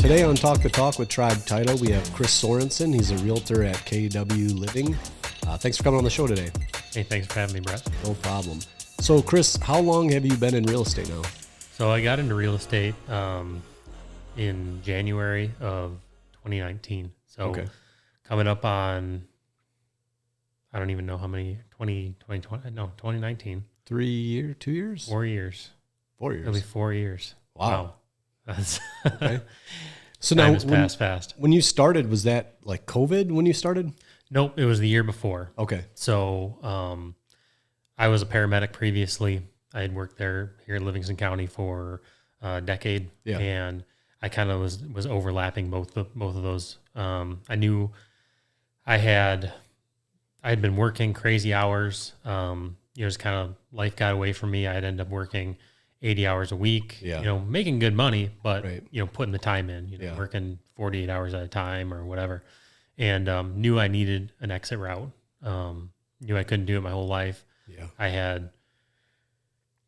Today on Talk the Talk with Tribe Title, we have Chris Sorensen. He's a realtor at KW Living. Thanks for coming on the show today. Hey, thanks for having me, Brett. No problem. So, Chris, how long have you been in real estate now? So I got into real estate in January of 2019. So coming up on, I don't even know how many, 2019. 3 years, 2 years? 4 years. 4 years. It'll be 4 years. Wow. That's Okay. So time now, has passed fast. When you started, was that like COVID when you started? Nope, it was the year before. Okay. So I was a paramedic previously. I had worked there here in Livingston County for a decade, and I kind of was overlapping both of those. I knew I had been working crazy hours. Just kind of life got away from me. I'd end up working 80 hours a week. Making good money, but putting the time in. Working 48 hours at a time or whatever, and knew I needed an exit route. Knew I couldn't do it my whole life. I had a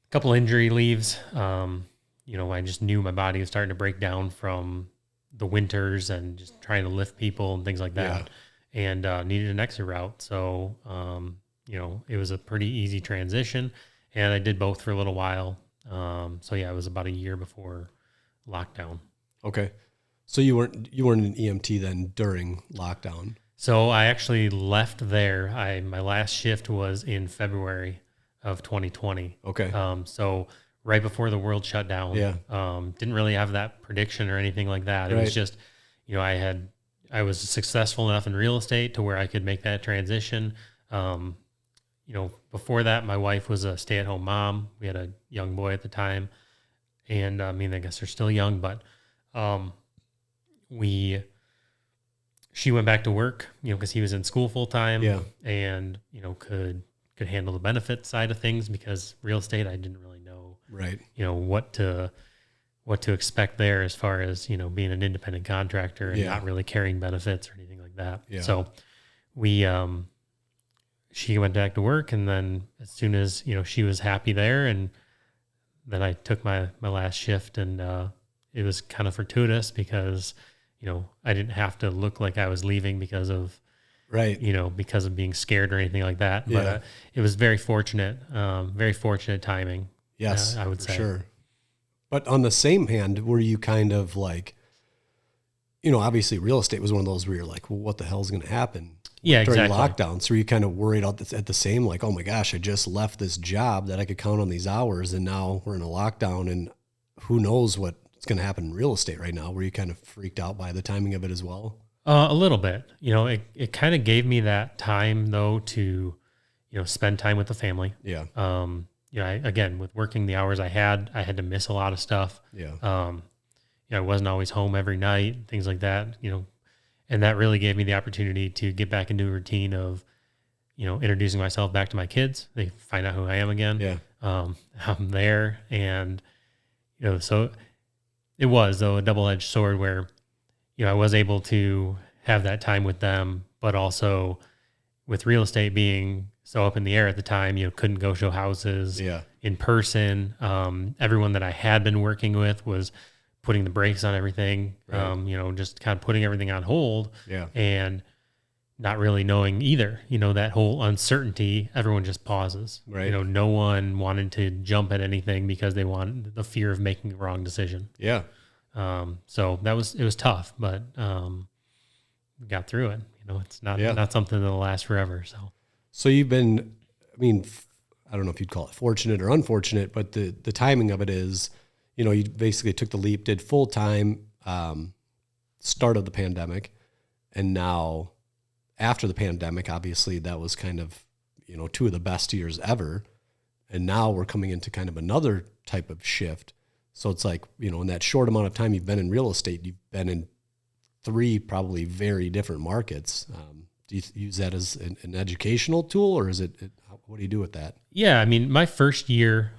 couple injury leaves. I just knew my body was starting to break down from the winters and just trying to lift people and things like that, and needed an exit route. So, it was a pretty easy transition, and I did both for a little while. It was about a year before lockdown. Okay. So you weren't an EMT then during lockdown? So I actually left there. My last shift was in February of 2020. Okay. So right before the world shut down. Didn't really have that prediction or anything like that. It was just, I was successful enough in real estate to where I could make that transition. Before that, my wife was a stay-at-home mom. We had a young boy at the time, and I guess they're still young, but she went back to work, because he was in school full time, and could handle the benefit side of things, because real estate, I didn't really know, what to expect there as far as being an independent contractor and not really carrying benefits or anything like that. So she went back to work, and then as soon as she was happy there, and then I took my last shift, and it was kind of fortuitous because I didn't have to look like I was leaving because of because of being scared or anything like that. But it was very fortunate timing. Yes, I would say. Sure. But on the same hand, were you kind of like, obviously real estate was one of those where you're like, well, what the hell is going to happen? Yeah, during exactly. lockdown. So were you kind of worried at the same, like, oh my gosh, I just left this job that I could count on these hours, and now we're in a lockdown, and who knows what's going to happen in real estate right now? Were you kind of freaked out by the timing of it as well? A little bit. It kind of gave me that time though to, spend time with the family. Yeah. Again, with working the hours I had to miss a lot of stuff. Yeah. I wasn't always home every night, things like that, and that really gave me the opportunity to get back into a routine of, introducing myself back to my kids. They find out who I am again. Yeah. I'm there. And, so it was though a double-edged sword where, I was able to have that time with them, but also with real estate being so up in the air at the time, couldn't go show houses in person. Everyone that I had been working with was putting the brakes on everything, just kind of putting everything on hold, and not really knowing either, that whole uncertainty, everyone just pauses, no one wanted to jump at anything because they wanted the fear of making the wrong decision. Yeah. So it was tough, but, we got through it. It's not something that'll last forever. So you've been, I don't know if you'd call it fortunate or unfortunate, but the timing of it is, you basically took the leap, did full time, start of the pandemic. And now after the pandemic, obviously that was kind of, two of the best years ever. And now we're coming into kind of another type of shift. So it's like, in that short amount of time you've been in real estate, you've been in 3 probably very different markets. Do you use that as an educational tool, or is what do you do with that? Yeah. My first year,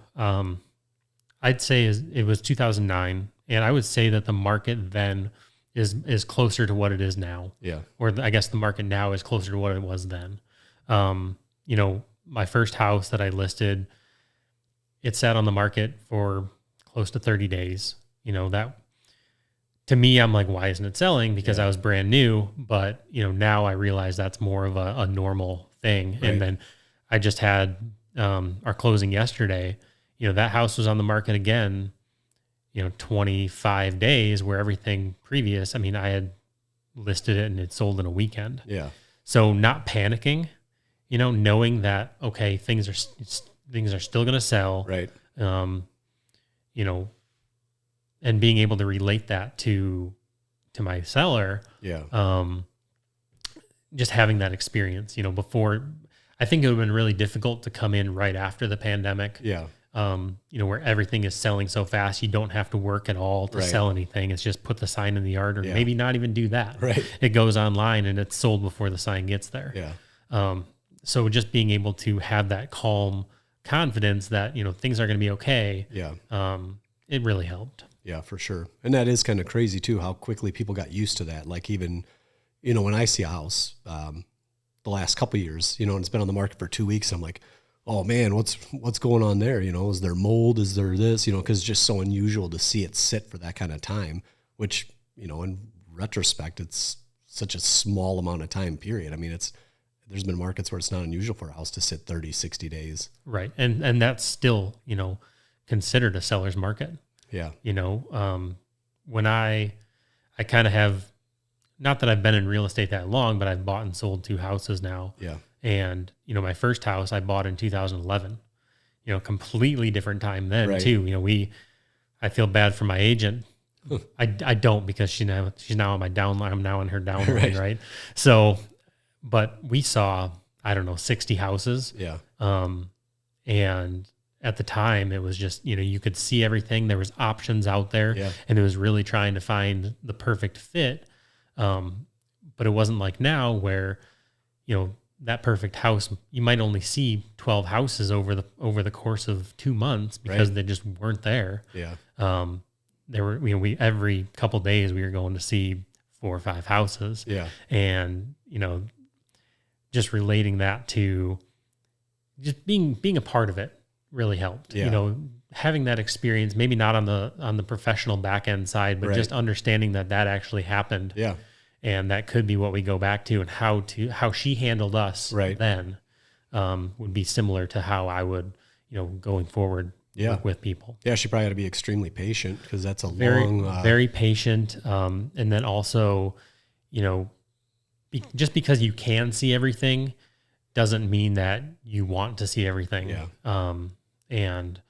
I'd say it was 2009. And I would say that the market then is closer to what it is now. Yeah. Or I guess the market now is closer to what it was then. My first house that I listed, it sat on the market for close to 30 days. That to me, I'm like, why isn't it selling? Because Yeah. I was brand new, but now I realize that's more of a normal thing. Right. And then I just had our closing yesterday. That house was on the market again, 25 days, where everything previous, I mean, I had listed it and it sold in a weekend. Yeah. So not panicking, knowing that, okay, things are still going to sell. Right. You know, and being able to relate that to my seller. Yeah. Just having that experience, before, I think it would have been really difficult to come in right after the pandemic. Yeah. Where everything is selling so fast, you don't have to work at all to Right. sell anything. It's just put the sign in the yard, or Yeah. maybe not even do that. Right. It goes online and it's sold before the sign gets there. Yeah. So just being able to have that calm confidence that, things are going to be okay. Yeah. It really helped. Yeah, for sure. And that is kind of crazy too, how quickly people got used to that. Like even, when I see a house, the last couple of years, and it's been on the market for 2 weeks, I'm like, oh man, what's going on there? Is there mold? Is there this? Because it's just so unusual to see it sit for that kind of time, which, in retrospect, it's such a small amount of time period. I mean, there's been markets where it's not unusual for a house to sit 30, 60 days. Right. And that's still, considered a seller's market. Yeah. When I kind of have, not that I've been in real estate that long, but I've bought and sold 2 houses now. Yeah. And, my first house I bought in 2011, completely different time then Right. too. I feel bad for my agent. I don't, because she's now on my downline. I'm now on her downline. Right. So, but we saw, I don't know, 60 houses. Yeah. And at the time it was just, you could see everything. There was options out there. Yeah. And it was really trying to find the perfect fit. But it wasn't like now where, that perfect house, you might only see 12 houses over the course of 2 months because Right. they just weren't there. Yeah. There were, we every couple of days we were going to see 4 or 5 houses. Yeah. And, just relating that to just being a part of it really helped. Yeah. Having that experience, maybe not on the professional back end side, but Right. just understanding that actually happened. Yeah. And that could be what we go back to, and how she handled us Right. then would be similar to how I would, going forward, Yeah. work with people. Yeah. She probably had to be extremely patient because that's a Very, long, very patient. And then also, just because you can see everything doesn't mean that you want to see everything. Yeah. And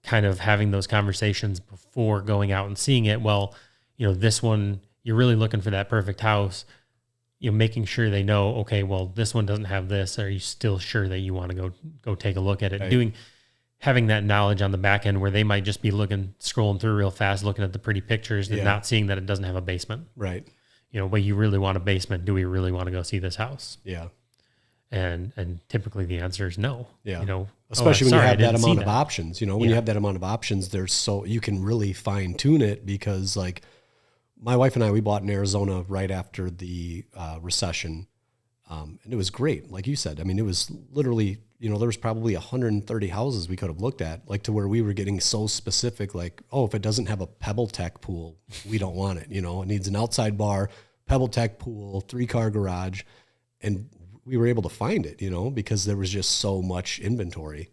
kind of having those conversations before going out and seeing it. Well, this one, you're really looking for that perfect house, making sure they know, okay, well, this one doesn't have this. Are you still sure that you want to go take a look at it? Right. Having that knowledge on the back end where they might just be scrolling through real fast, looking at the pretty pictures and Yeah. not seeing that it doesn't have a basement. Right. But you really want a basement. Do we really want to go see this house? Yeah. And typically the answer is no. Yeah. Oh, Especially when sorry, you I have that didn't see amount of that. options, when Yeah. you have that amount of options, you can really fine tune it because like my wife and I, we bought in Arizona right after the recession. And it was great. Like you said, I mean, it was literally, there was probably 130 houses we could have looked at, like to where we were getting so specific, like, oh, if it doesn't have a Pebble Tech pool, we don't want it. It needs an outside bar, Pebble Tech pool, 3-car garage. And we were able to find it, because there was just so much inventory.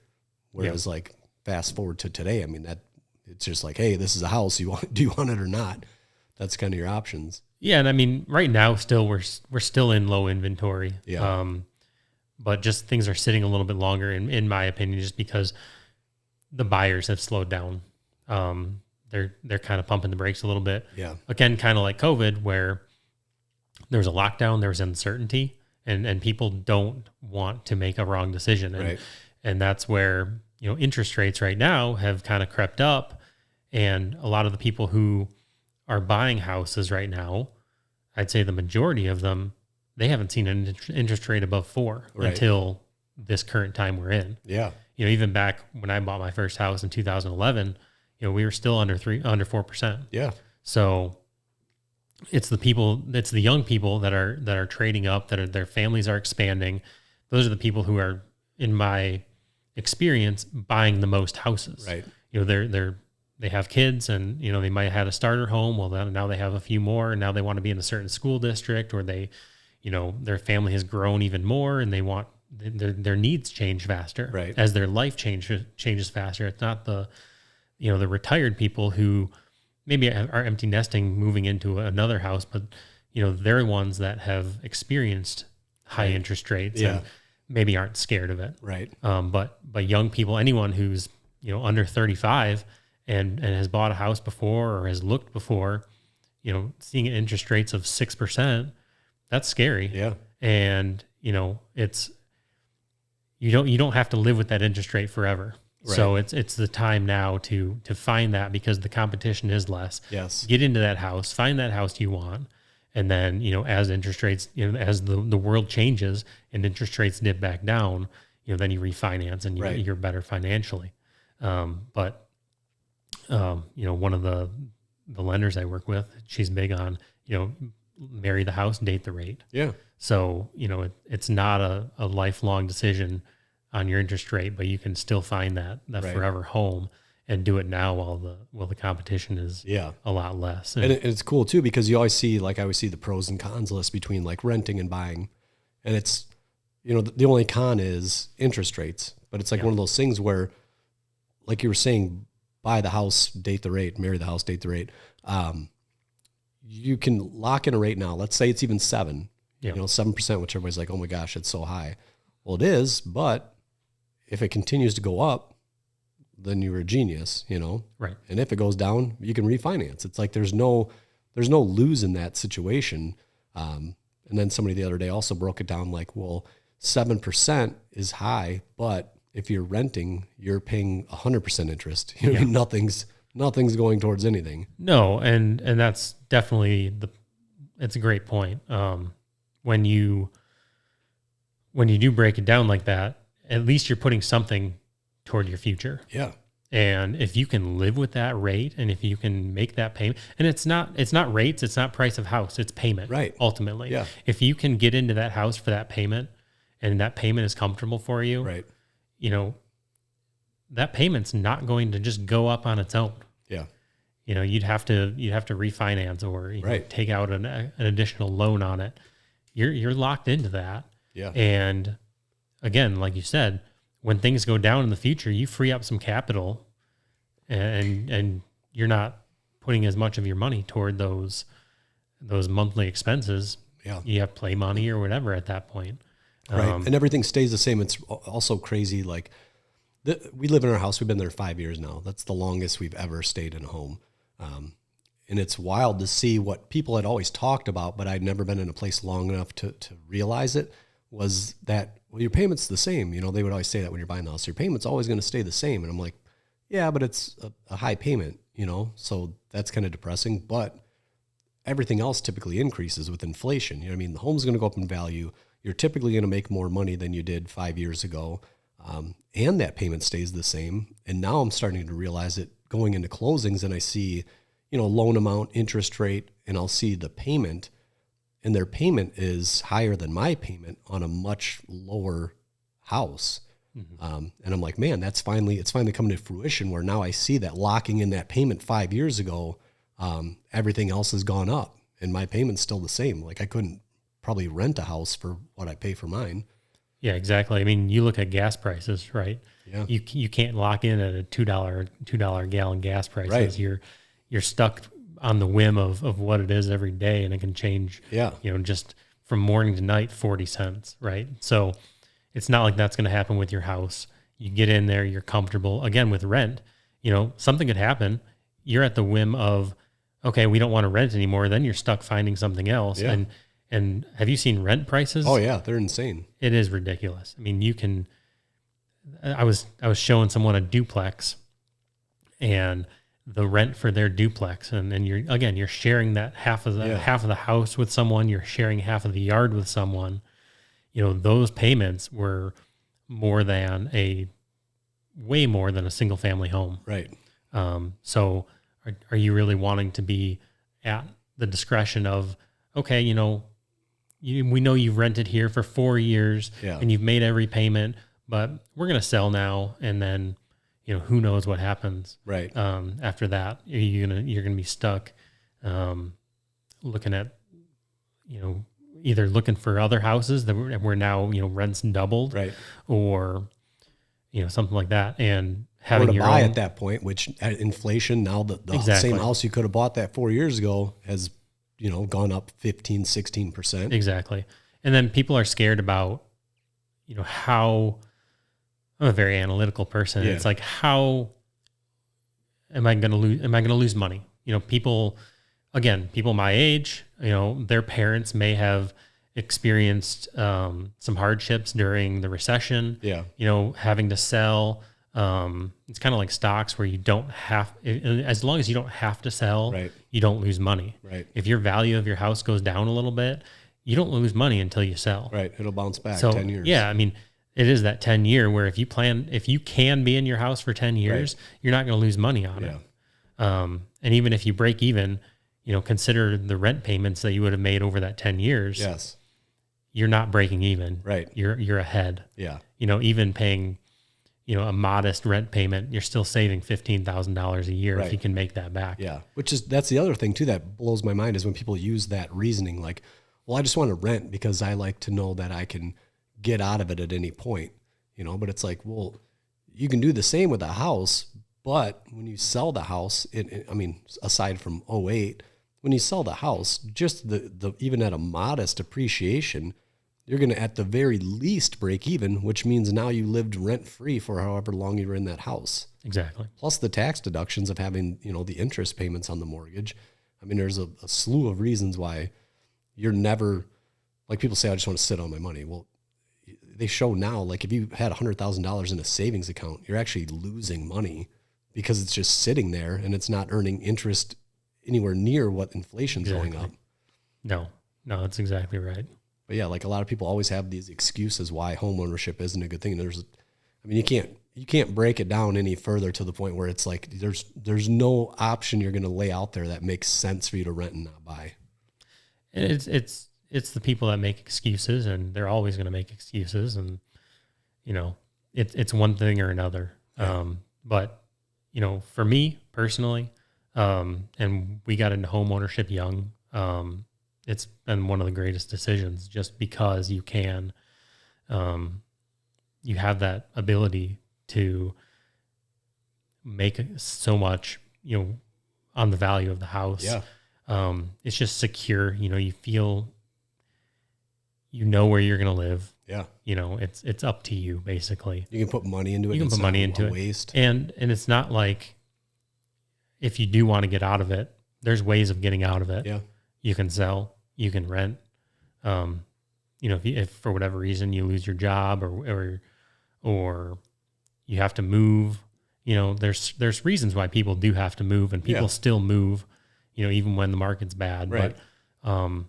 Whereas like fast forward to today, I mean, that it's just like, hey, this is a house. Do you want it or not? That's kind of your options. Yeah. And I mean, right now still, we're still in low inventory. Yeah. But just things are sitting a little bit longer in my opinion, just because the buyers have slowed down. They're kind of pumping the brakes a little bit. Yeah. Again, kind of like COVID, where there was a lockdown, there was uncertainty, and people don't want to make a wrong decision. And, Right. and that's where, interest rates right now have kind of crept up, and a lot of the people who are buying houses right now, I'd say the majority of them, they haven't seen an interest rate above 4 Right. until this current time we're in. Yeah. Even back when I bought my first house in 2011, we were still under 4%. Yeah. So it's the young people that are trading up, their families are expanding. Those are the people who are, in my experience, buying the most houses. Right. They're they have kids and, they might have had a starter home. Well, then now they have a few more and now they want to be in a certain school district, or they, their family has grown even more and they want their needs change faster as their life changes faster. It's not the retired people who maybe are empty nesting moving into another house, but they're the ones that have experienced high interest rates and maybe aren't scared of it. Right. But young people, anyone who's, under 35 and has bought a house before or has looked before, seeing interest rates of 6%, that's scary. Yeah. And, it's, you don't have to live with that interest rate forever. Right. So it's the time now to find that, because the competition is less. Yes. Get into that house, find that house you want. And then, as interest rates, as the world changes and interest rates dip back down, then you refinance and you're better financially. But one of the lenders I work with, she's big on, marry the house, date the rate. Yeah. So, it's not a lifelong decision on your interest rate, but you can still find that forever home and do it now while the competition is a lot less. And it's cool too, because you always see, like I always see the pros and cons list between like renting and buying. And it's, the only con is interest rates, but it's like one of those things where, like you were saying, buy the house, date the rate, marry the house, date the rate. You can lock in a rate now. Let's say it's even 7%, 7%, which everybody's like, oh my gosh, it's so high. Well, it is, but if it continues to go up, then you're a genius, Right. And if it goes down, you can refinance. It's like there's no lose in that situation. And then somebody the other day also broke it down like, well, 7% is high, but if you're renting, you're paying 100% interest. I mean, nothing's going towards anything. No, and that's definitely it's a great point. When you do break it down like that, at least you're putting something toward your future. Yeah. And if you can live with that rate, and if you can make that payment, and it's not rates, it's not price of house, it's payment. Right. Ultimately. Yeah. If you can get into that house for that payment and that payment is comfortable for you, right. That payment's not going to just go up on its own. Yeah. You'd have to refinance or take out an additional loan on it. You're locked into that. Yeah. And again, like you said, when things go down in the future, you free up some capital, and you're not putting as much of your money toward those monthly expenses. Yeah. You have play money or whatever at that point. Right. And everything stays the same. It's also crazy. Like we live in our house. We've been there 5 years now. That's the longest we've ever stayed in a home. And it's wild to see what people had always talked about, but I'd never been in a place long enough to realize it, was that, well, your payment's the same. They would always say that when you're buying the house, your payment's always going to stay the same. And I'm like, yeah, but it's a high payment, so that's kind of depressing. But everything else typically increases with inflation. The home's going to go up in value. You're typically going to make more money than you did 5 years ago. And that payment stays the same. And now I'm starting to realize it going into closings, and I see, loan amount, interest rate, and I'll see the payment, and their payment is higher than my payment on a much lower house. Mm-hmm. And I'm like, man, it's finally coming to fruition, where now I see that locking in that payment 5 years ago, everything else has gone up and my payment's still the same. Like I couldn't probably rent a house for what I pay for mine. Yeah, exactly. I mean, you look at gas prices, right? Yeah. You can't lock in at a $2 gallon gas prices. Right. You're stuck on the whim of what it is every day, and it can change. Yeah. Just from morning to night, 40 cents, right? So it's not like that's going to happen with your house. You get in there, you're comfortable. Again, with rent, something could happen. You're at the whim of, okay, we don't want to rent anymore. Then you're stuck finding something else. Yeah. And have you seen rent prices? Oh yeah, they're insane. It is ridiculous. I mean, I was showing someone a duplex, and the rent for their duplex, and you're sharing that half of the house with someone, you're sharing half of the yard with someone. Those payments were way more than a single family home. Right. So are you really wanting to be at the discretion of, okay, we know you've rented here for 4 years and you've made every payment, but we're going to sell now. And then, who knows what happens. Right. After that, you're gonna be stuck, looking at, either looking for other houses that were now, rents doubled, Right. or, something like that. And having or to your buy own, at that point, which at inflation, now the Exactly. same house you could have bought that 4 years ago has, gone up 15, 16%. Exactly. And then people are scared about, how, I'm a very analytical person. Yeah. It's like, how am I going to lose? Am I going to lose money? People my age, their parents may have experienced some hardships during the recession. Yeah. Having to sell. It's kind of like stocks where you don't have, as long as you don't have to sell, Right. you don't lose money. Right. If your value of your house goes down a little bit, you don't lose money until you sell. Right. It'll bounce back So 10 years. yeah, I mean, it is that 10-year where if you can be in your house for 10 years, you're not going to lose money on it. And even if you break even, consider the rent payments that you would have made over that 10 years. Yes. You're not breaking even. Right. You're ahead. Yeah. Even paying, a modest rent payment, you're still saving $15,000 a year if you can make that back. Yeah. That's the other thing too that blows my mind is when people use that reasoning, like, well, I just want to rent because I like to know that I can get out of it at any point, but it's like, well, you can do the same with a house, but when you sell the house, aside from '08, when you sell the house, just the even at a modest appreciation, you're going to at the very least break even, which means now you lived rent free for however long you were in that house. Exactly. Plus the tax deductions of having, the interest payments on the mortgage. I mean, there's a slew of reasons why you're never, like people say, I just want to sit on my money. Well, they show now, like if you had $100,000 in a savings account, you're actually losing money because it's just sitting there and it's not earning interest anywhere near what inflation's going up. No, that's exactly right. But yeah, like a lot of people always have these excuses why homeownership isn't a good thing. You can't break it down any further to the point where it's like there's no option you're going to lay out there that makes sense for you to rent and not buy. And it's the people that make excuses, and they're always going to make excuses, and it's one thing or another. Yeah. But for me personally, and we got into home ownership young. It's been one of the greatest decisions just because you can, you have that ability to make so much, on the value of the house. Yeah. It's just secure. You feel, where you're going to live. Yeah. It's up to you basically. You can put money into it. You can put money into it. Waste. And it's not like if you do want to get out of it, there's ways of getting out of it. Yeah. You can sell, you can rent. If for whatever reason you lose your job or you have to move, there's reasons why people do have to move, and people still move, even when the market's bad. Right. But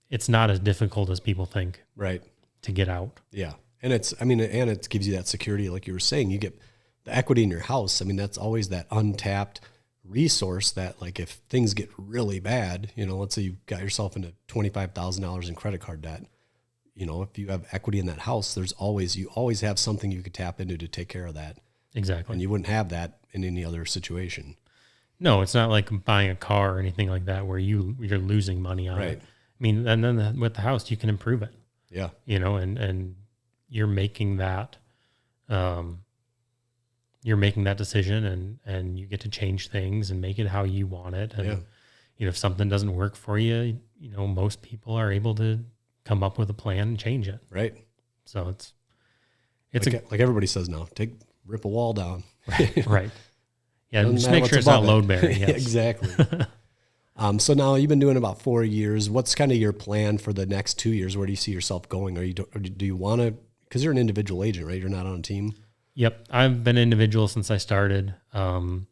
it's not as difficult as people think. Right. To get out. Yeah. And it gives you that security, like you were saying. You get the equity in your house. I mean, that's always that untapped resource that, like, if things get really bad, let's say you got yourself into $25,000 in credit card debt, if you have equity in that house, you always have something you could tap into to take care of that. Exactly. And you wouldn't have that in any other situation. No, it's not like buying a car or anything like that where you're losing money on it. I mean, and then with the house, you can improve it. Yeah. And you're making that, decision, and you get to change things and make it how you want it. And, if something doesn't work for you, most people are able to come up with a plan and change it. Right. So like everybody says now, rip a wall down. Right. Yeah. Just make sure it's not load bearing. Yes. Exactly. So now you've been doing about 4 years. What's kind of your plan for the next 2 years? Where do you see yourself going? Or do you want to, because you're an individual agent, right? You're not on a team. Yep. I've been individual since I started. I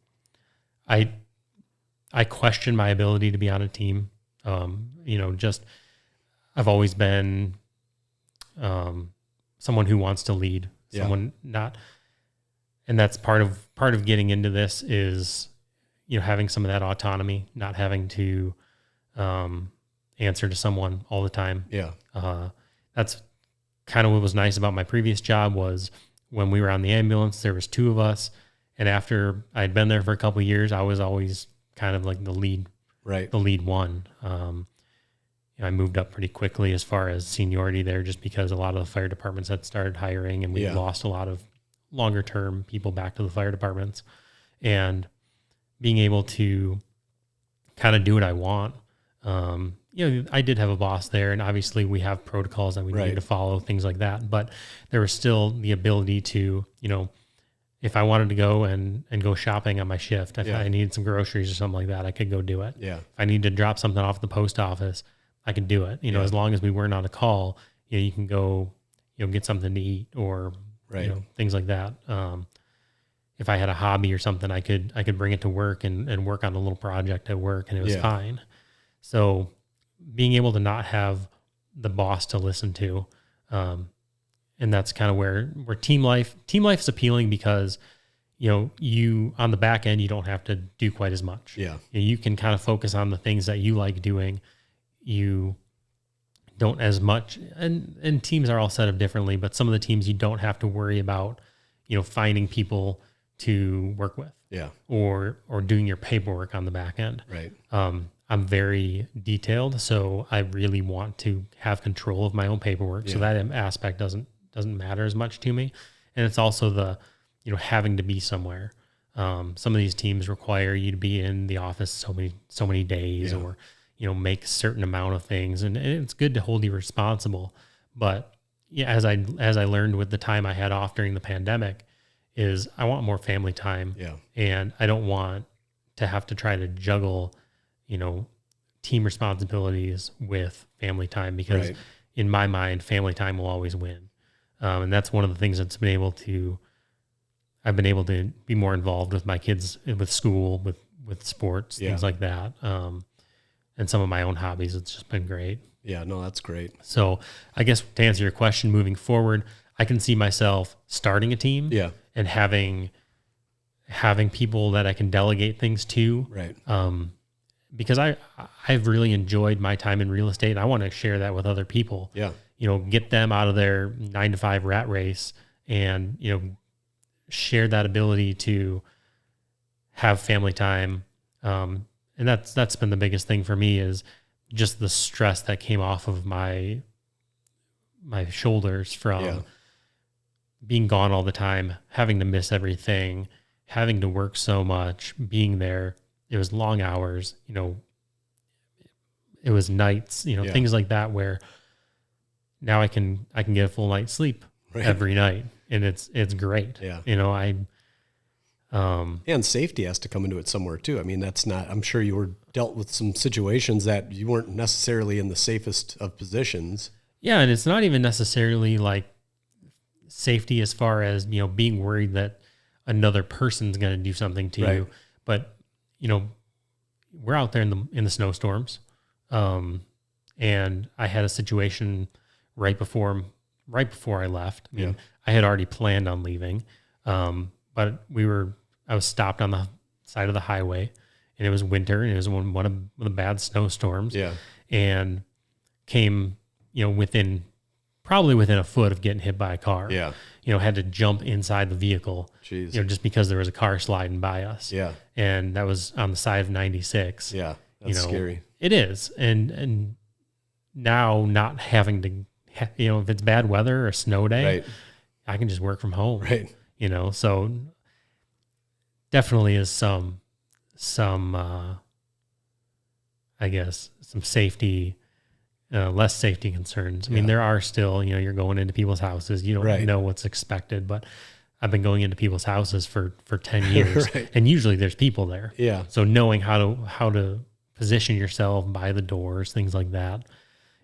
question my ability to be on a team. I've always been, someone who wants to lead, and that's part of getting into this is, having some of that autonomy, not having to, answer to someone all the time. Yeah. That's kind of what was nice about my previous job was when we were on the ambulance, there was two of us. And after I'd been there for a couple of years, I was always kind of like the lead one. I moved up pretty quickly as far as seniority there, just because a lot of the fire departments had started hiring, and we lost a lot of longer term people back to the fire departments. And being able to kind of do what I want. I did have a boss there, and obviously we have protocols that we needed to follow, things like that. But there was still the ability to, if I wanted to go and go shopping on my shift, if I needed some groceries or something like that, I could go do it. Yeah. If I needed to drop something off at the post office, I could do it. As long as we weren't on a call, you can go, get something to eat or, things like that. If I had a hobby or something, I could bring it to work and work on a little project at work, and it was fine. So being able to not have the boss to listen to, and that's kind of where team life is appealing, because, you on the back end, you don't have to do quite as much. Yeah. You can kind of focus on the things that you like doing. You don't as much, and teams are all set up differently, but some of the teams you don't have to worry about, finding people to work with, or doing your paperwork on the back end. Right. I'm very detailed, so I really want to have control of my own paperwork. So that aspect doesn't matter as much to me. And it's also the, having to be somewhere. Some of these teams require you to be in the office so many days, or, make a certain amount of things. And it's good to hold you responsible. But as I learned with the time I had off during the pandemic, is I want more family time. Yeah. And I don't want to have to try to juggle, team responsibilities with family time, because in my mind, family time will always win. And that's one of the things I've been able to be more involved with my kids, with school, with sports, things like that. And some of my own hobbies. It's just been great. Yeah, no, that's great. So I guess to answer your question, moving forward, I can see myself starting a team and having people that I can delegate things to. Right. Because I've really enjoyed my time in real estate. I want to share that with other people. Yeah. Get them out of their 9-to-5 rat race, and, share that ability to have family time. And that's been the biggest thing for me, is just the stress that came off of my shoulders from being gone all the time, having to miss everything, having to work so much, being there. It was long hours, it was nights, things like that, where now I can get a full night's sleep every night, and it's great. Yeah. And safety has to come into it somewhere too. I mean, I'm sure you were dealt with some situations that you weren't necessarily in the safest of positions. Yeah. And it's not even necessarily like safety as far as, being worried that another person's going to do something to you, but we're out there in the snowstorms. And I had a situation right before I left. I mean, I had already planned on leaving. But I was stopped on the side of the highway, and it was winter, and it was one of the bad snowstorms. Yeah. And came, probably within a foot of getting hit by a car. Yeah. Had to jump inside the vehicle. Jeez. Just because there was a car sliding by us. Yeah. And that was on the side of 96. Yeah. That's scary. It is. And now not having to, if it's bad weather or a snow day, I can just work from home. Right. So definitely is some I guess some safety, less safety concerns. I mean, there are still, you're going into people's houses, you don't know what's expected, but I've been going into people's houses for 10 years and usually there's people there. Yeah. So knowing how to position yourself by the doors, things like that.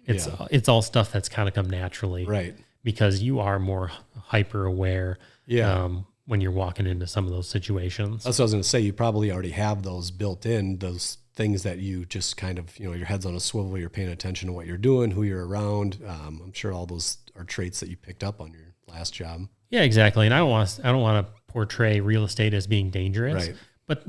It's all stuff that's kind of come naturally. Right. Because you are more hyper aware. Yeah. When you're walking into some of those situations. That's what I was going to say. You probably already have those built in, those things that you just kind of, your head's on a swivel, you're paying attention to what you're doing, who you're around. I'm sure all those are traits that you picked up on your last job. Yeah, exactly. And I don't want to portray real estate as being dangerous. Right. But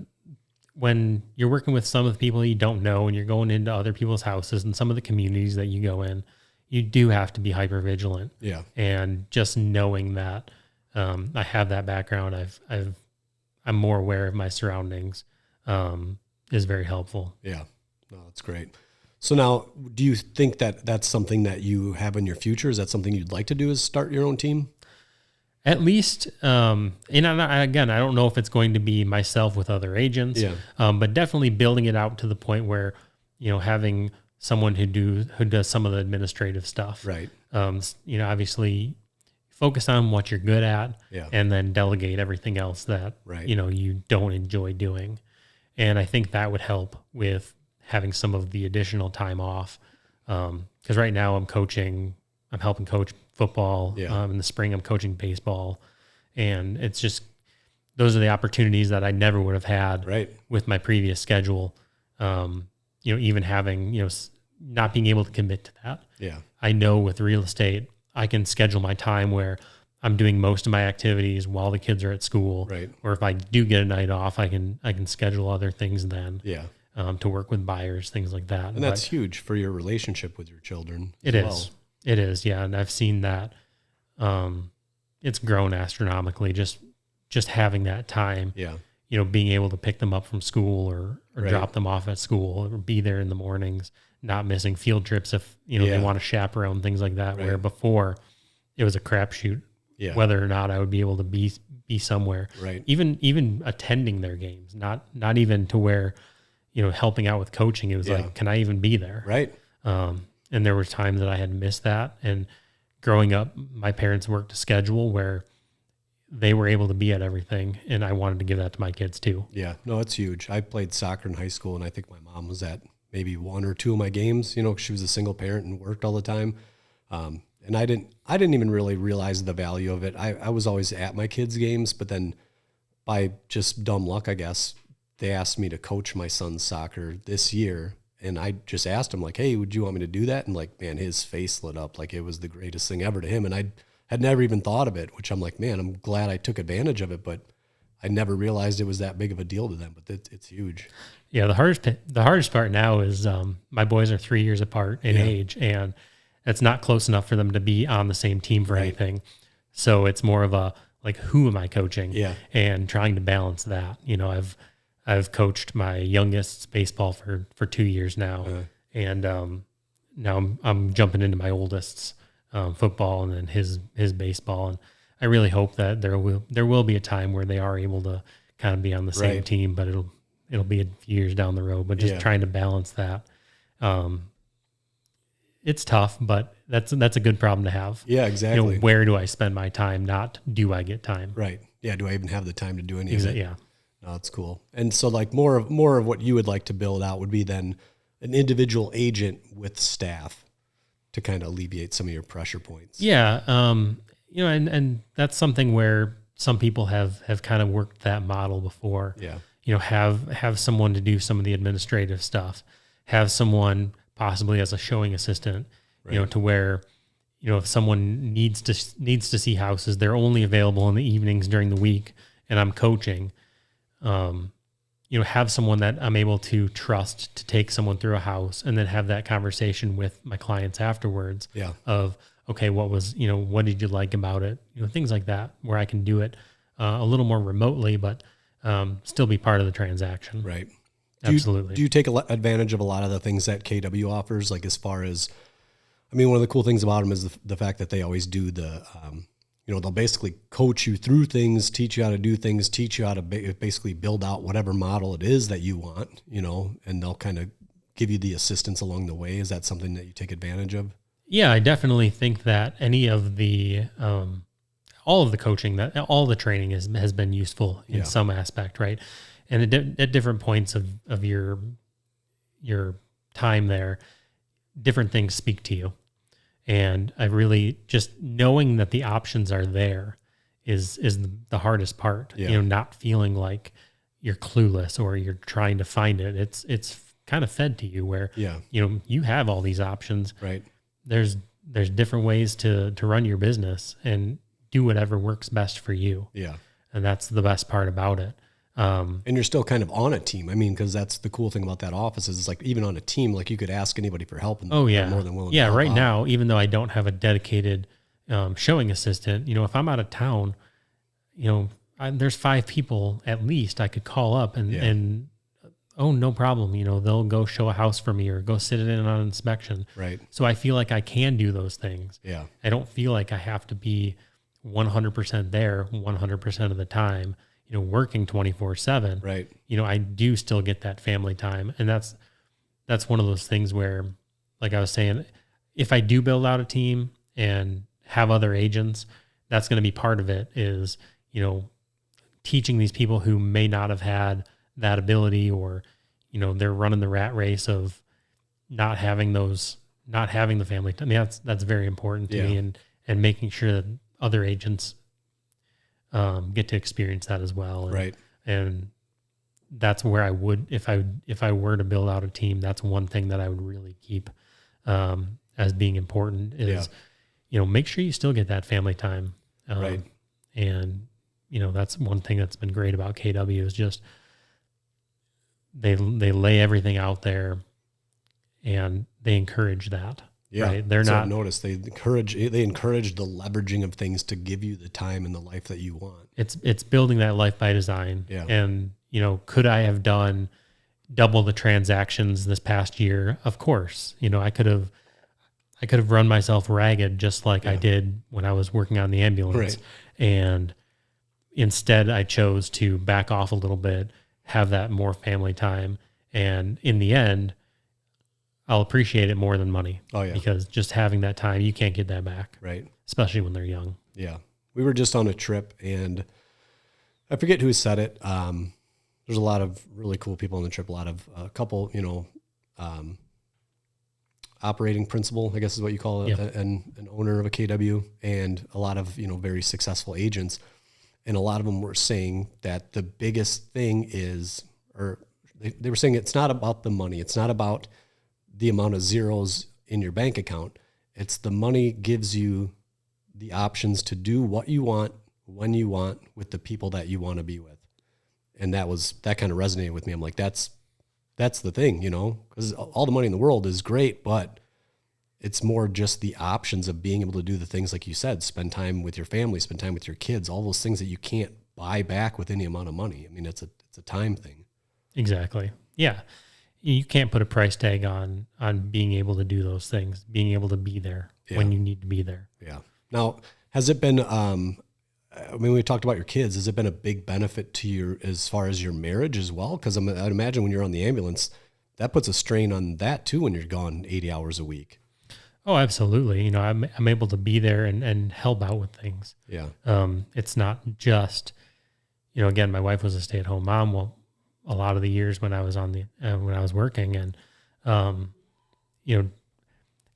when you're working with some of the people you don't know, and you're going into other people's houses and some of the communities that you go in, you do have to be hyper vigilant. Yeah. And just knowing that, I have that background. I'm more aware of my surroundings, is very helpful. Yeah, no, that's great. So now, do you think that that's something that you have in your future? Is that something you'd like to do, is start your own team? At least, again, I don't know if it's going to be myself with other agents, but definitely building it out to the point where, having someone who does some of the administrative stuff. Right. Obviously focus on what you're good at, and then delegate everything else that, you don't enjoy doing. And I think that would help with having some of the additional time off. Because right now I'm helping coach football. In the spring, I'm coaching baseball. And it's just, those are the opportunities that I never would have had with my previous schedule. Even having, not being able to commit to that. Yeah. I know with real estate, I can schedule my time where I'm doing most of my activities while the kids are at school. Right. Or if I do get a night off, I can schedule other things then. Yeah. To work with buyers, things like that. And that's huge for your relationship with your children. It is. Yeah. And I've seen that. It's grown astronomically, just having that time. Yeah. Being able to pick them up from school or drop them off at school or be there in the mornings, not missing field trips if, they want to chaperone, things like that. Right. Where before it was a crapshoot. Yeah. Whether or not I would be able to be somewhere, right? Even attending their games, not even to where, helping out with coaching. It was like, can I even be there? Right. And there were times that I had missed that. And growing up, my parents worked a schedule where they were able to be at everything, and I wanted to give that to my kids too. Yeah, no, it's huge. I played soccer in high school, and I think my mom was at maybe one or two of my games. She was a single parent and worked all the time. And I didn't even really realize the value of it. I was always at my kids' games, but then by just dumb luck, I guess, they asked me to coach my son's soccer this year. And I just asked him, like, hey, would you want me to do that? And like, man, his face lit up like it was the greatest thing ever to him. And I had never even thought of it, which I'm like, man, I'm glad I took advantage of it, but I never realized it was that big of a deal to them. But it's huge. Yeah, the hardest part now is my boys are 3 years apart in age, and it's not close enough for them to be on the same team for anything. So it's more of a, like, who am I coaching? Yeah. And trying to balance that. I've coached my youngest's baseball for 2 years now. And now I'm jumping into my oldest's football and then his baseball. And I really hope that there will be a time where they are able to kind of be on the same team, but it'll be a few years down the road, but just trying to balance that. It's tough, but that's a good problem to have. Yeah, exactly. Where do I spend my time? Not do I get time? Right. Yeah. Do I even have the time to do any of it? Yeah. No, that's cool. And so, like, more of what you would like to build out would be then an individual agent with staff to kind of alleviate some of your pressure points. Yeah. And that's something where some people have kind of worked that model before. Yeah. Have someone to do some of the administrative stuff, have someone possibly as a showing assistant, to where, if someone needs to see houses, they're only available in the evenings during the week and I'm coaching, have someone that I'm able to trust to take someone through a house and then have that conversation with my clients afterwards of, okay, what did you like about it? Things like that, where I can do it a little more remotely, but still be part of the transaction. Right. Absolutely. Do you take advantage of a lot of the things that KW offers? Like, as far as, one of the cool things about them is the fact that they always do the, they'll basically coach you through things, teach you how to do things, teach you how to basically build out whatever model it is that you want, and they'll kind of give you the assistance along the way. Is that something that you take advantage of? Yeah, I definitely think that any of the, all of the coaching, all the training has been useful in some aspect, right? And at different points of your time there, different things speak to you. And I really, just knowing that the options are there is the hardest part. Not feeling like you're clueless or you're trying to find it. It's kind of fed to you where you have all these options. Right. There's different ways to run your business and do whatever works best for you. Yeah. And that's the best part about it. And you're still kind of on a team. Because that's the cool thing about that office is, it's like, even on a team, like, you could ask anybody for help and they're more than willing to help out. Now, even though I don't have a dedicated showing assistant, if I'm out of town, there's 5 people at least I could call up and oh, no problem. They'll go show a house for me or go sit in on an inspection. Right. So I feel like I can do those things. Yeah. I don't feel like I have to be 100% there 100% of the time, working 24/7. Right. I do still get that family time. And that's one of those things where, like I was saying, if I do build out a team and have other agents, that's going to be part of it is, teaching these people who may not have had that ability or, they're running the rat race of not having the family time. I mean, that's very important to me and making sure that other agents get to experience that as well. Right. And that's where I would, if I were to build out a team, that's one thing that I would really keep as being important is, make sure you still get that family time. Right. And, that's one thing that's been great about KW is just they lay everything out there and they encourage that. Yeah. Right? They're so not notice they encourage the leveraging of things to give you the time and the life that you want. It's building that life by design. Yeah. And, could I have done double the transactions this past year? Of course. I could have run myself ragged just like I did when I was working on the ambulance. Right. And instead I chose to back off a little bit, have that more family time. And in the end, I'll appreciate it more than money. Oh yeah. Because just having that time, you can't get that back. Right. Especially when they're young. Yeah. We were just on a trip and I forget who said it. There's a lot of really cool people on the trip, a couple, operating principal, I guess is what you call it, an owner of a KW, and a lot of, very successful agents. And a lot of them were saying that the biggest thing is, or they were saying it's not about the money. It's not about the amount of zeros in your bank account. It's the money gives you the options to do what you want, when you want, with the people that you want to be with. And that kind of resonated with me. I'm like, that's the thing, because all the money in the world is great, but it's more just the options of being able to do the things like you said, spend time with your family, spend time with your kids, all those things that you can't buy back with any amount of money. I mean, it's a time thing. Exactly. Yeah. You can't put a price tag on being able to do those things, being able to be there when you need to be there. Yeah. Now, has it been, we talked about your kids. Has it been a big benefit to you as far as your marriage as well? Because I'd imagine when you're on the ambulance, that puts a strain on that too when you're gone 80 hours a week. Oh, absolutely. I'm able to be there and help out with things. Yeah. It's not just, again, my wife was a stay-at-home mom. Well, a lot of the years when I was when I was working and,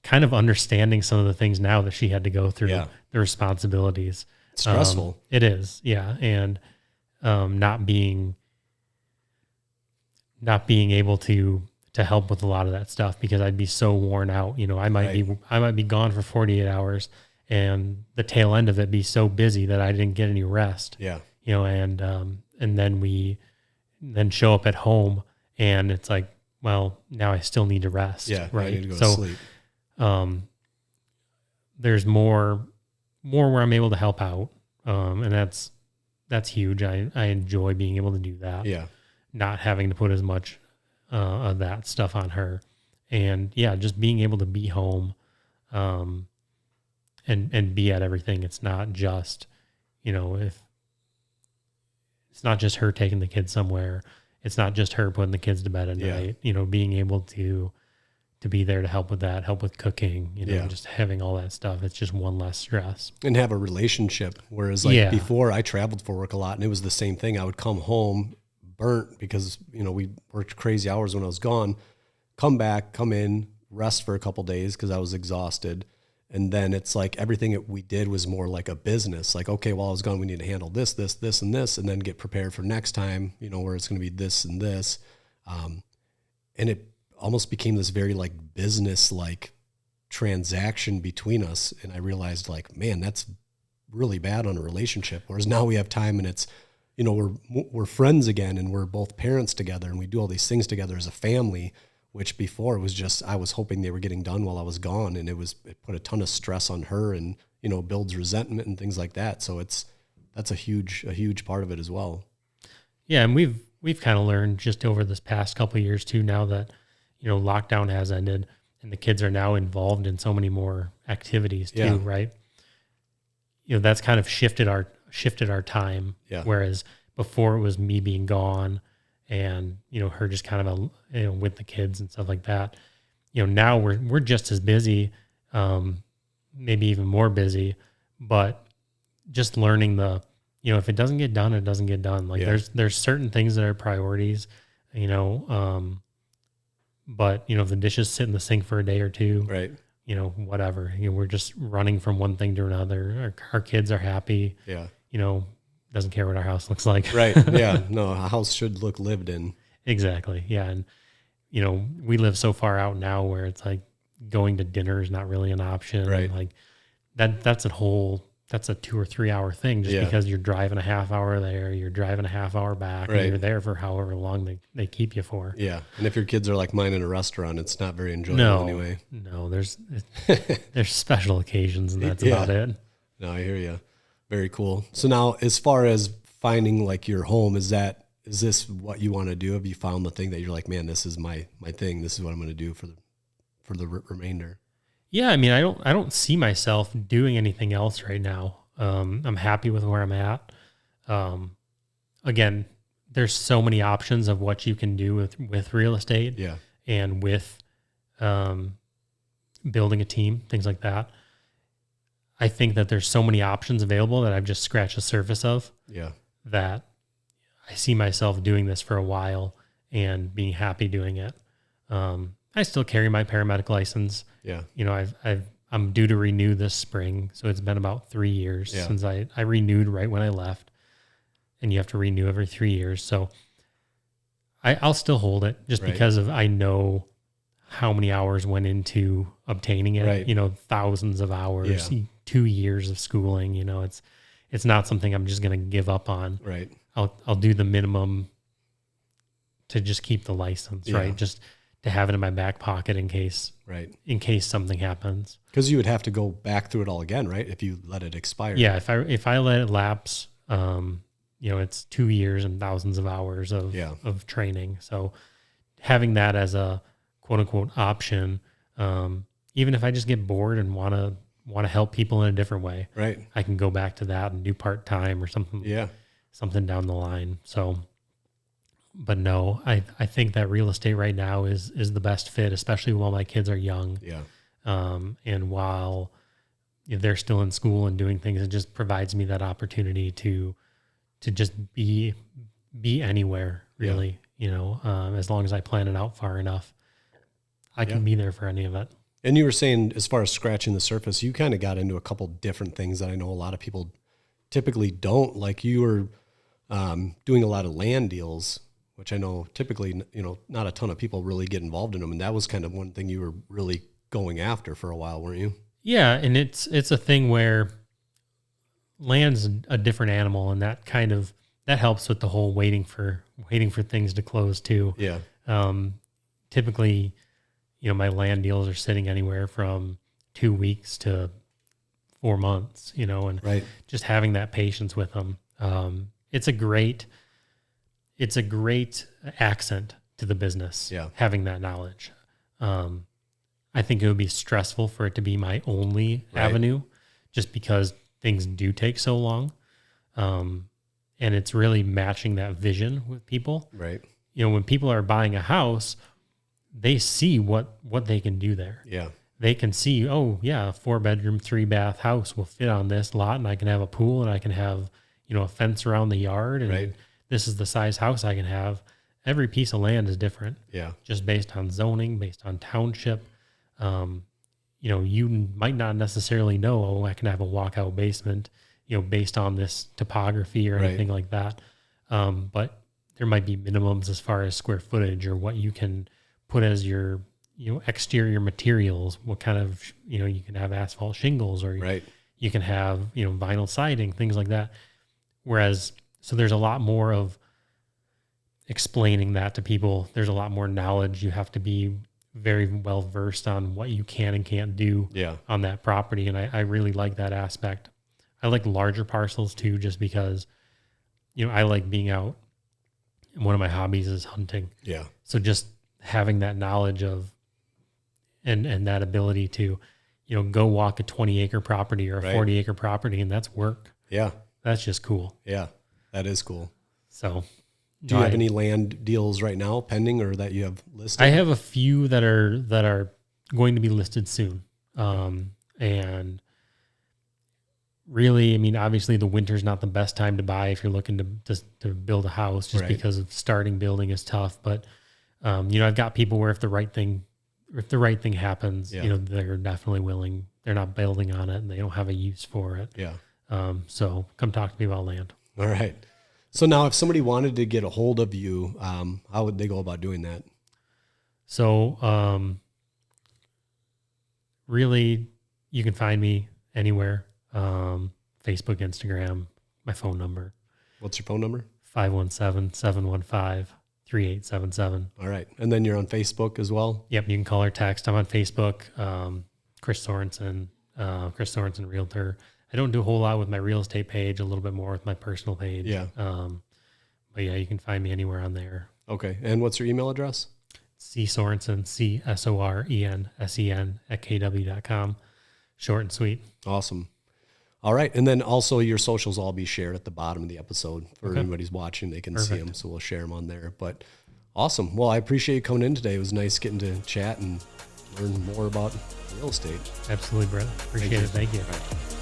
kind of understanding some of the things now that she had to go through, the responsibilities. It's stressful. It is. Yeah. And, not being able to help with a lot of that stuff because I'd be so worn out. I might be gone for 48 hours and the tail end of it be so busy that I didn't get any rest. Yeah. And then we show up at home and it's like, well, now I still need to rest. Yeah. Right. I need to go to sleep. There's more where I'm able to help out. And that's huge. I enjoy being able to do that. Yeah. Not having to put as much of that stuff on her. And just being able to be home, and be at everything. It's not just, if it's not just her taking the kids somewhere, it's not just her putting the kids to bed at night, being able to be there to help with that, help with cooking, just having all that stuff. It's just one less stress. And have a relationship. Whereas before I traveled for work a lot and it was the same thing. I would come home burnt because, we worked crazy hours when I was gone, come back, come in, rest for a couple of days because I was exhausted. And then it's like everything that we did was more like a business. Like, okay, while I was gone, we need to handle this, and this, and then get prepared for next time, where it's going to be this and this. And it almost became this very like business, like transaction between us. And I realized like, man, that's really bad on a relationship. Whereas now we have time and it's, we're friends again and we're both parents together and we do all these things together as a family, which before it was just, I was hoping they were getting done while I was gone. And it put a ton of stress on her and, builds resentment and things like that. So that's a huge part of it as well. Yeah. And we've kind of learned just over this past couple of years too, now that, lockdown has ended and the kids are now involved in so many more activities too. Right. That's kind of shifted our time. Yeah. Whereas before it was me being gone and, her just kind of, with the kids and stuff like that. Now we're just as busy, maybe even more busy, but just learning if it doesn't get done, it doesn't get done. Like there's certain things that are priorities, but if the dishes sit in the sink for a day or two, right. Whatever, we're just running from one thing to another. Our kids are happy. Yeah. Doesn't care what our house looks like. Right. Yeah. No, a house should look lived in. Exactly. Yeah. And, we live so far out now where it's like going to dinner is not really an option. Right. Like that's a 2 or 3 hour thing just because you're driving a half hour there, you're driving a half hour back, and you're there for however long they keep you for. Yeah. And if your kids are like mine in a restaurant, it's not very enjoyable anyway. No, there's special occasions and that's about it. No, I hear you. Very cool. So now as far as finding like your home, is this what you want to do? Have you found the thing that you're like, man, this is my thing. This is what I'm going to do for the remainder? Yeah, I mean, I don't see myself doing anything else right now. I'm happy with where I'm at. Again, there's so many options of what you can do with real estate, and with building a team, things like that. I think that there's so many options available that I've just scratched the surface of. Yeah, that I see myself doing this for a while and being happy doing it. I still carry my paramedic license. Yeah. I'm due to renew this spring. So it's been about 3 years since I renewed right when I left, and you have to renew every 3 years. So I'll still hold it just because I know how many hours went into obtaining it, thousands of hours, 2 years of schooling, it's not something I'm just going to give up on. Right. I'll do the minimum to just keep the license, right? Just to have it in my back pocket in case something happens. Because you would have to go back through it all again, right? If you let it expire. Yeah. If I let it lapse, it's 2 years and thousands of hours of training. So having that as a quote unquote option, even if I just get bored and want to help people in a different way, right, I can go back to that and do part-time or something. Yeah. Something down the line. So, but no, I think that real estate right now is the best fit, especially while my kids are young. Yeah. And while they're still in school and doing things, it just provides me that opportunity to just be anywhere really, as long as I plan it out far enough, I can be there for any of it. And you were saying, as far as scratching the surface, you kind of got into a couple different things that I know a lot of people typically don't. Like you were doing a lot of land deals, which I know typically, not a ton of people really get involved in them. And that was kind of one thing you were really going after for a while, weren't you? Yeah. And it's a thing where land's a different animal, and that helps with the whole waiting for things to close too. Yeah. Typically, my land deals are sitting anywhere from 2 weeks to 4 months, and just having that patience with them. It's a great accent to the business. Yeah. Having that knowledge. I think it would be stressful for it to be my only avenue, just because things do take so long. And it's really matching that vision with people. Right. When people are buying a house, they see what they can do there. Yeah. They can see, a 4-bedroom, 3-bath house will fit on this lot, and I can have a pool, and I can have, a fence around the yard, and this is the size house I can have. Every piece of land is different. Yeah. Just based on zoning, based on township. You might not necessarily know, I can have a walkout basement, based on this topography or anything like that. But there might be minimums as far as square footage or what you can put as your, exterior materials, what kind of, you can have asphalt shingles, or you can have, vinyl siding, things like that. Whereas, so there's a lot more of explaining that to people. There's a lot more knowledge. You have to be very well versed on what you can and can't do on that property. And I really like that aspect. I like larger parcels too, just because, I like being out. And one of my hobbies is hunting. Yeah. So just having that knowledge of, and that ability to, go walk a 20-acre property or a 40-acre property, and that's work. Yeah. That's just cool. Yeah. That is cool. So do you have any land deals right now pending or that you have listed? I have a few that are going to be listed soon. And really, I mean, obviously the winter's not the best time to buy if you're looking to build a house, just because of starting building is tough. But, I've got people where if the right thing happens, they're definitely willing. They're not building on it and they don't have a use for it. Yeah. So come talk to me about land. All right. So now if somebody wanted to get a hold of you, how would they go about doing that? So, really you can find me anywhere. Facebook, Instagram, my phone number. What's your phone number? 517-715-3877. All right. And then you're on Facebook as well? Yep. You can call or text. I'm on Facebook. Chris Sorensen, Realtor. I don't do a whole lot with my real estate page, a little bit more with my personal page. Yeah. But yeah, you can find me anywhere on there. Okay. And what's your email address? Sorensen, CSORENSEN @kw.com. Short and sweet. Awesome. All right. And then also your socials all be shared at the bottom of the episode for anybody's watching. They can see them. So we'll share them on there. But awesome. Well, I appreciate you coming in today. It was nice getting to chat and learn more about real estate. Absolutely, brother. Appreciate it. Thank you. All right.